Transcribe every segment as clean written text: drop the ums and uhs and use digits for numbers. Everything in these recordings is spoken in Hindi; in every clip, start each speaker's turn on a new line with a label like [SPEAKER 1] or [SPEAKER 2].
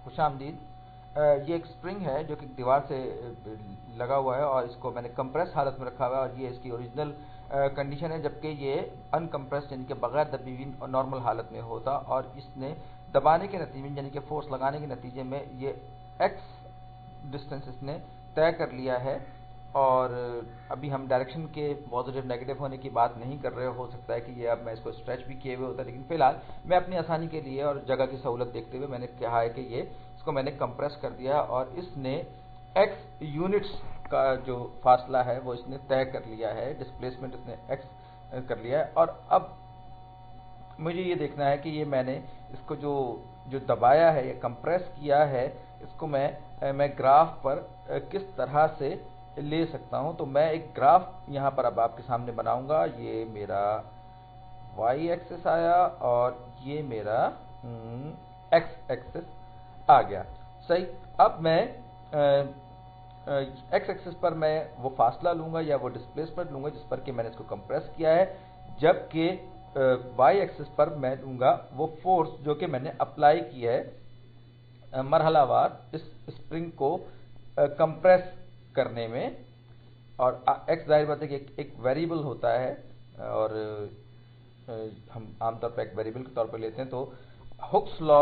[SPEAKER 1] खुशामदीद। ये एक स्प्रिंग है जो कि दीवार से लगा हुआ है और इसको मैंने कंप्रेस हालत में रखा हुआ है और ये इसकी ओरिजिनल कंडीशन है, जबकि ये अनकंप्रेस्ड यानी कि बगैर दबी हुई नॉर्मल हालत में होता और इसने दबाने के नतीजे में यानी कि फोर्स लगाने के नतीजे में ये एक्स डिस्टेंस इसने तय कर लिया है। और अभी हम डायरेक्शन के पॉजिटिव नेगेटिव होने की बात नहीं कर रहे, हो सकता है कि ये अब मैं इसको स्ट्रेच भी किए हुए होता, लेकिन फिलहाल मैं अपनी आसानी के लिए और जगह की सहूलत देखते हुए मैंने कहा है कि ये इसको मैंने कंप्रेस कर दिया और इसने एक्स यूनिट्स का जो फासला है वो इसने तय कर लिया है, डिस्प्लेसमेंट इसने एक्स कर लिया है। और अब मुझे ये देखना है कि ये मैंने इसको जो दबाया है या कंप्रेस किया है इसको मैं ग्राफ पर किस तरह से ले सकता हूं। तो मैं एक ग्राफ यहां पर अब आपके सामने बनाऊंगा। ये मेरा y एक्सिस आया और ये मेरा x एक्सिस आ गया। सही, अब मैं x एक्सिस पर मैं वो फासला लूंगा या वो डिस्प्लेसमेंट लूंगा जिस पर कि मैंने इसको कंप्रेस किया है, जबकि y एक्सिस पर मैं लूंगा वो फोर्स जो कि मैंने अप्लाई किया है मरहलावार इस स्प्रिंग को कंप्रेस करने में। और x जाहिर बात है कि एक वेरिएबल होता है और हम आमतौर पर एक वेरिएबल के तौर पर लेते हैं। तो हुक्स लॉ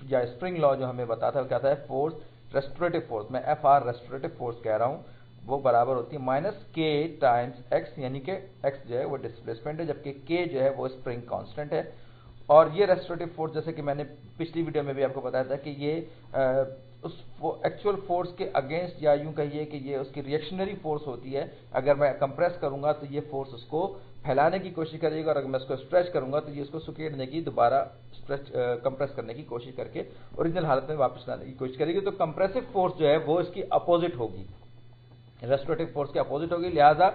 [SPEAKER 1] या स्प्रिंग लॉ जो हमें बताता है वो कहता है फोर्स रेस्टोरेटिव फोर्स, मैं एफ आर रेस्टोरेटिव फोर्स कह रहा हूं, वो बराबर होती है माइनस के टाइम्स एक्स, यानी कि एक्स जो है वो डिस्प्लेसमेंट है जबकि के जो है वो स्प्रिंग कांस्टेंट है। और ये रेस्टोरेटिव फोर्स जैसे कि मैंने पिछली वीडियो में भी आपको बताया था कि ये उस एक्चुअल फोर्स के अगेंस्ट या यूं कहिए कि ये उसकी रिएक्शनरी फोर्स होती है। अगर मैं कंप्रेस करूंगा तो ये फोर्स उसको फैलाने की कोशिश करेगी और अगर मैं इसको स्ट्रेच करूंगा तो ये उसको सुकेड़ने की, दोबारा स्ट्रेच कंप्रेस करने की कोशिश करके ओरिजिनल हालत में वापस लाने की कोशिश करेगी। तो कंप्रेसिव फोर्स जो है वो इसकी अपोजिट होगी, रेस्टोरेटिव फोर्स के अपोजिट होगी। लिहाजा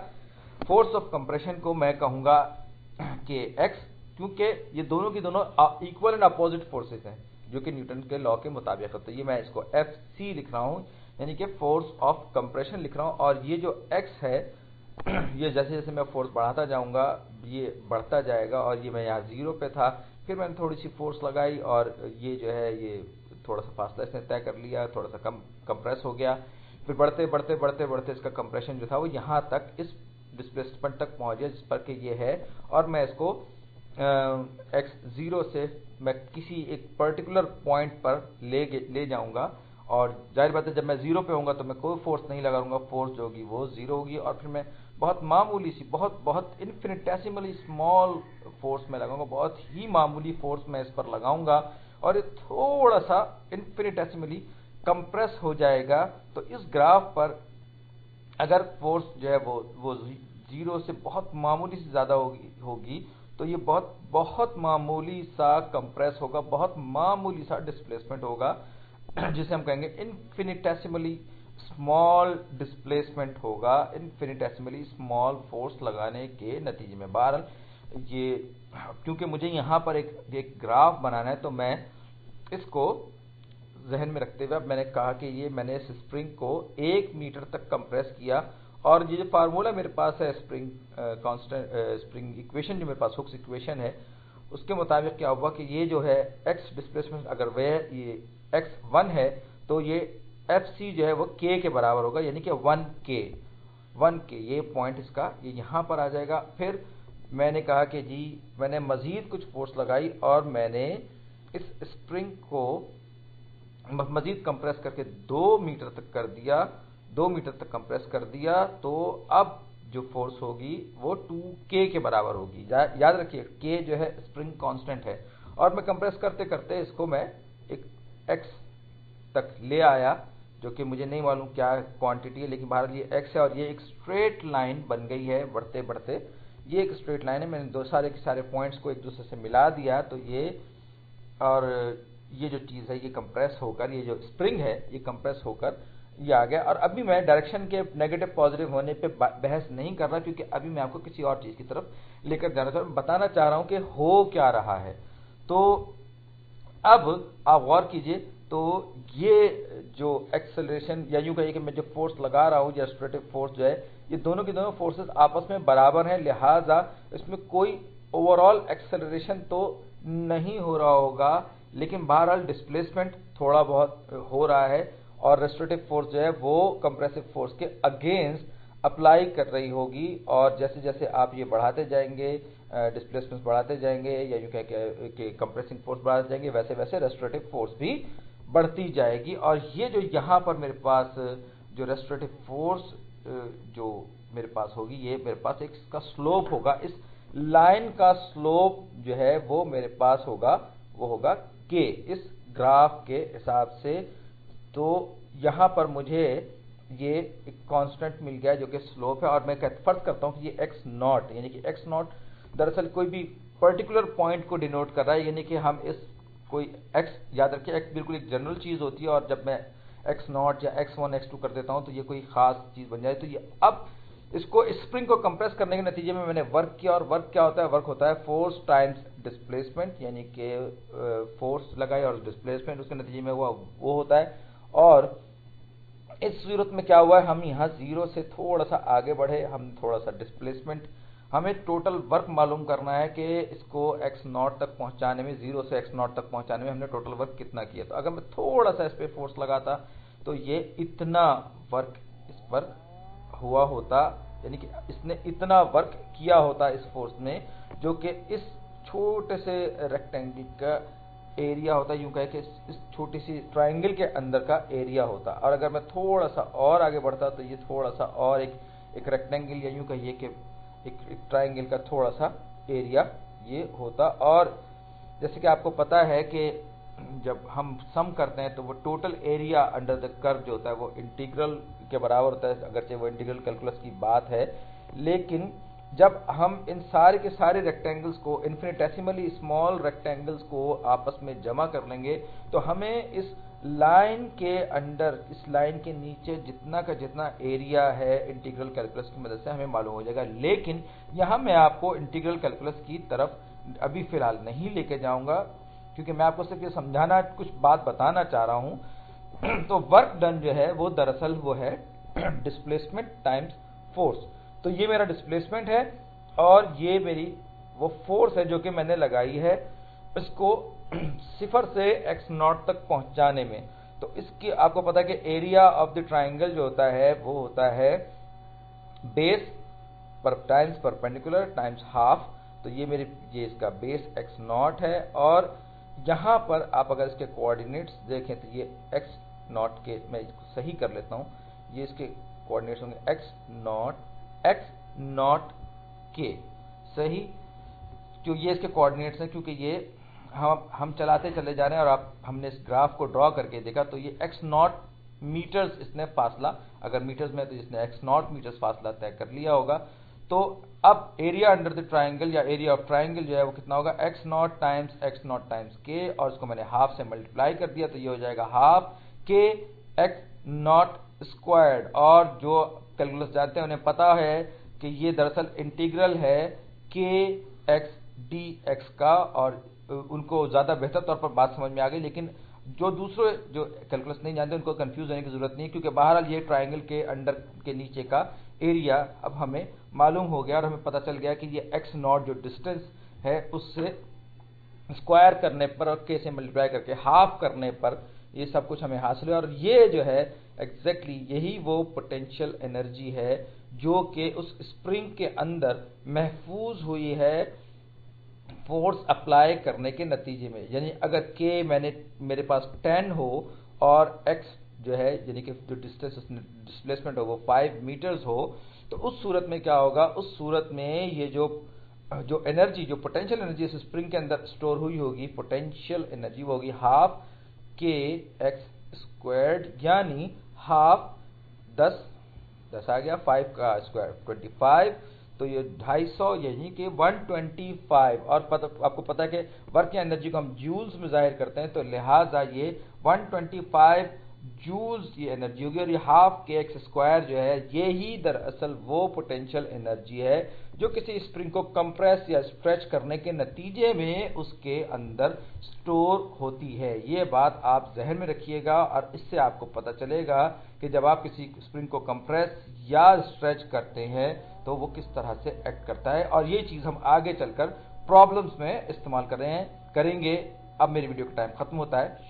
[SPEAKER 1] फोर्स ऑफ कंप्रेशन को मैं कहूंगा कि एक्स, क्योंकि ये दोनों की दोनों इक्वल एंड अपोजिट फोर्सेस हैं जो कि न्यूटन के लॉ के मुताबिक है। तो ये मैं इसको एफ सी लिख रहा हूं यानी कि फोर्स ऑफ कंप्रेशन लिख रहा हूं। और ये जो एक्स है ये जैसे जैसे मैं फोर्स बढ़ाता जाऊंगा ये बढ़ता जाएगा और ये मैं यहाँ 0 पे था, फिर मैंने थोड़ी सी फोर्स लगाई और ये जो है ये थोड़ा सा फासला इसने तय कर लिया, थोड़ा सा कम कंप्रेस हो गया, फिर बढ़ते बढ़ते बढ़ते बढ़ते इसका कंप्रेशन जो था वो यहाँ तक इस डिस्प्लेसमेंट तक पहुंच गया जिस पर कि ये है। और मैं इसको x0 से मैं किसी एक पर्टिकुलर पॉइंट पर ले जाऊंगा और जाहिर बात है जब मैं 0 पे होऊंगा तो मैं कोई फोर्स नहीं लगाऊंगा, फोर्स जो होगी वो 0 होगी और फिर मैं बहुत मामूली सी, बहुत बहुत इन्फिनिटेसिमली स्मॉल फोर्स में लगाऊंगा, बहुत ही मामूली फोर्स मैं इस पर लगाऊंगा और ये थोड़ा सा इन्फिनिटेसिमली कंप्रेस हो जाएगा। तो इस ग्राफ पर अगर फोर्स जो है वो 0 से बहुत मामूली से ज्यादा होगी तो ये बहुत बहुत मामूली सा कंप्रेस होगा, बहुत मामूली सा डिस्प्लेसमेंट होगा जिसे हम कहेंगे इन्फिनिटेसिमली स्मॉल डिस्प्लेसमेंट होगा, इन्फिनिटेसिमली स्मॉल फोर्स लगाने के नतीजे में। बहरहाल ये क्योंकि मुझे यहाँ पर एक ग्राफ बनाना है तो मैं इसको जहन में रखते हुए अब मैंने कहा कि ये मैंने इस स्प्रिंग को 1 मीटर तक कंप्रेस किया और ये जो फार्मूला मेरे पास है स्प्रिंग कांस्टेंट स्प्रिंग इक्वेशन जो मेरे पास हुक्स इक्वेशन है उसके मुताबिक क्या हुआ कि ये जो है एक्स डिस्प्लेसमेंट अगर वह ये x1 है तो ये fc जो है वो k के बराबर होगा यानी कि 1k ये पॉइंट इसका ये यहां पर आ जाएगा। फिर मैंने कहा कि जी मैंने मजीद कुछ फोर्स लगाई और मैंने इस स्प्रिंग को मजीद कंप्रेस करके 2 मीटर तक कर दिया, 2 मीटर तक कंप्रेस कर दिया। तो अब जो फोर्स होगी वो 2k के बराबर होगी। याद रखिए k जो है स्प्रिंग कांस्टेंट है और मैं कंप्रेस करते करते इसको मैं एक x तक ले आया जो कि मुझे नहीं मालूम क्या क्वांटिटी है, लेकिन बहरहाल ये x है और ये एक स्ट्रेट लाइन बन गई है बढ़ते बढ़ते। ये एक स्ट्रेट लाइन है, मैंने सारे के सारे पॉइंट्स को एक दूसरे से मिला दिया तो ये और ये जो चीज है ये कंप्रेस होकर, ये जो स्प्रिंग है ये कंप्रेस होकर ये आ गया। और अभी मैं डायरेक्शन के नेगेटिव पॉजिटिव होने पे बहस नहीं कर रहा क्योंकि अभी मैं आपको किसी और चीज की तरफ लेकर जाना चाह रहा हूं, बताना चाह रहा हूं कि हो क्या रहा है। तो अब आप गौर कीजिए, तो ये जो एक्सेलरेशन या यूं कहिए कि मैं जो फोर्स लगा रहा हूं या रेस्टोरेटिव फोर्स जो है ये दोनों की दोनों फोर्सेस आपस में बराबर हैं, लिहाजा इसमें कोई ओवरऑल एक्सेलरेशन तो नहीं हो रहा होगा। लेकिन बहरहाल डिस्प्लेसमेंट थोड़ा बहुत हो रहा है और रेस्टोरेटिव फोर्स जो है वो कंप्रेसिव फोर्स के अगेंस्ट अप्लाई कर रही होगी। और जैसे जैसे आप ये बढ़ाते जाएंगे, डिस्प्लेसमेंट बढ़ाते जाएंगे या यूं कह के कंप्रेसिंग फोर्स बढ़ाते जाएंगे, वैसे वैसे रेस्टोरेटिव फोर्स भी बढ़ती जाएगी। और ये जो यहाँ पर मेरे पास जो रेस्टोरेटिव फोर्स जो मेरे पास होगी, ये मेरे पास एक इसका स्लोप होगा, इस लाइन का स्लोप जो है वो मेरे पास होगा, वो होगा k इस ग्राफ के हिसाब से। तो यहां पर मुझे ये एक कांस्टेंट मिल गया जो कि स्लोप है, और मैं फर्ज करता हूं कि ये x नॉट, यानी कि x नॉट दरअसल कोई भी पर्टिकुलर पॉइंट को डिनोट कर रहा है, यानी कि हम इस कोई x, याद रखिए x बिल्कुल एक जनरल चीज होती है, और जब मैं x नॉट या x1 x2 कर देता हूं तो ये कोई खास चीज बन जाए। तो ये अब इसको स्प्रिंग को कंप्रेस करने के नतीजे में मैंने वर्क किया, और वर्क क्या होता है, वर्क होता है फोर्स टाइम्स डिस्प्लेसमेंट, यानी कि फोर्स लगाई और डिस्प्लेसमेंट उसके नतीजे में हुआ वो होता है। और इस सूरत में क्या हुआ है, हम यहाँ जीरो से थोड़ा सा आगे बढ़े, हम थोड़ा सा डिस्प्लेसमेंट, हमें टोटल वर्क मालूम करना है कि इसको x नॉट तक पहुंचाने में, जीरो से x नॉट तक पहुंचाने में हमने टोटल वर्क कितना किया। तो अगर मैं थोड़ा सा इस पे फोर्स लगाता तो ये इतना वर्क इस पर हुआ होता, यानी कि इसने इतना वर्क किया होता इस फोर्स ने, जो कि इस छोटे से रेक्टेंगल का एरिया होता, यूं कहे कि इस छोटी सी ट्राइंगल के अंदर का एरिया होता। और अगर मैं थोड़ा सा और आगे बढ़ता तो ये थोड़ा सा और एक रेक्टेंगल या यूं कहिए कि एक ट्राइंगल का थोड़ा सा एरिया ये होता। और जैसे कि आपको पता है कि जब हम सम करते हैं तो वो total area under the curve जो होता है वो इंटीग्रल के बराबर होता है, अगरचे वो इंटीग्रल कैलकुलस की बात है। लेकिन जब हम इन सारे के सारे रेक्टेंगल्स को, इन्फिनिटेसिमली स्मॉल रेक्टेंगल्स को आपस में जमा कर लेंगे तो हमें इस लाइन के अंडर, इस लाइन के नीचे जितना का जितना एरिया है इंटीग्रल कैलकुलस की मदद से हमें मालूम हो जाएगा। लेकिन यहाँ मैं आपको इंटीग्रल कैलकुलस की तरफ अभी फिलहाल नहीं लेके जाऊंगा, क्योंकि मैं आपको सिर्फ ये समझाना, कुछ बात बताना चाह रहा हूं। तो वर्क डन जो है वो दरअसल वो है डिस्प्लेसमेंट टाइम्स फोर्स। तो ये मेरा डिस्प्लेसमेंट है और ये मेरी वो फोर्स है जो कि मैंने लगाई है इसको सिफर से x नॉट तक पहुंचाने में। तो इसकी आपको पता है कि एरिया ऑफ द ट्राइंगल जो होता है वो होता है बेस पर टाइम्स परपेंडिकुलर टाइम्स हाफ। तो ये इसका बेस x नॉट है, और यहां पर आप अगर इसके कोऑर्डिनेट्स देखें तो ये x नॉट के, मैं इसको सही कर लेता हूं, ये इसके कोऑर्डिनेट्स होंगे x नॉट के, सही। तो ये इसके कोऑर्डिनेट्स हैं, क्योंकि ये हम चलाते चले जा रहे हैं और हमने इस ग्राफ को ड्रॉ करके देखा तो ये x नॉट मीटर्स इसने फासला, अगर मीटर्स में तो इसने x नॉट मीटर्स फासला तय कर लिया होगा। तो अब एरिया अंडर द ट्राइंगल या एरिया ऑफ ट्राइंगल जो है वो कितना होगा, x नॉट टाइम्स k, और इसको मैंने हाफ से मल्टीप्लाई कर दिया तो ये हो जाएगा half k x not squared. और जो कैलकुलस जानते हैं उन्हें पता है कि ये दरअसल इंटीग्रल है k x dx का, और उनको ज्यादा बेहतर तौर पर बात समझ में आ गई। लेकिन जो दूसरे जो कैलकुलस नहीं जानते उनको कंफ्यूज होने की जरूरत नहीं है, क्योंकि बहरहाल ये ट्राइंगल के अंडर के नीचे का एरिया अब हमें मालूम हो गया, और हमें पता चल गया कि ये x नॉट जो डिस्टेंस है उससे स्क्वायर करने पर और k से मल्टीप्लाई करके हाफ करने पर ये सब कुछ हमें हासिल है। और ये जो है एग्जैक्टली यही वो पोटेंशियल एनर्जी है जो कि उस स्प्रिंग के अंदर महफूज हुई है फोर्स अप्लाई करने के नतीजे में। यानी अगर k मेरे पास 10 हो और x जो है यानी कि जो डिस्प्लेसमेंट हो वो 5 मीटर्स हो, तो उस सूरत में क्या होगा, उस सूरत में ये जो एनर्जी, जो पोटेंशियल एनर्जी इस स्प्रिंग के अंदर स्टोर हुई होगी, पोटेंशियल एनर्जी वो होगी हाफ k x स्क्वायर्ड, यानी हाफ 10 आ गया, 5 का स्क्वायर 25, तो ये 250 यानी कि 125। और आपको पता है कि वर्क की एनर्जी को हम जूल्स में जाहिर करते हैं, तो लिहाजा ये 125 जूल्स ये एनर्जी होगी। और ये हाफ के एक्स स्क्वायर जो है ये ही दरअसल वो पोटेंशियल एनर्जी है जो किसी स्प्रिंग को कंप्रेस या स्ट्रेच करने के नतीजे में उसके अंदर स्टोर होती है। ये बात आप जहन में रखिएगा, और इससे आपको पता चलेगा कि जब आप किसी स्प्रिंग को कंप्रेस या स्ट्रेच करते हैं तो वो किस तरह से एक्ट करता है। और ये चीज हम आगे चलकर प्रॉब्लम्स में इस्तेमाल करेंगे अब मेरी वीडियो का टाइम खत्म होता है।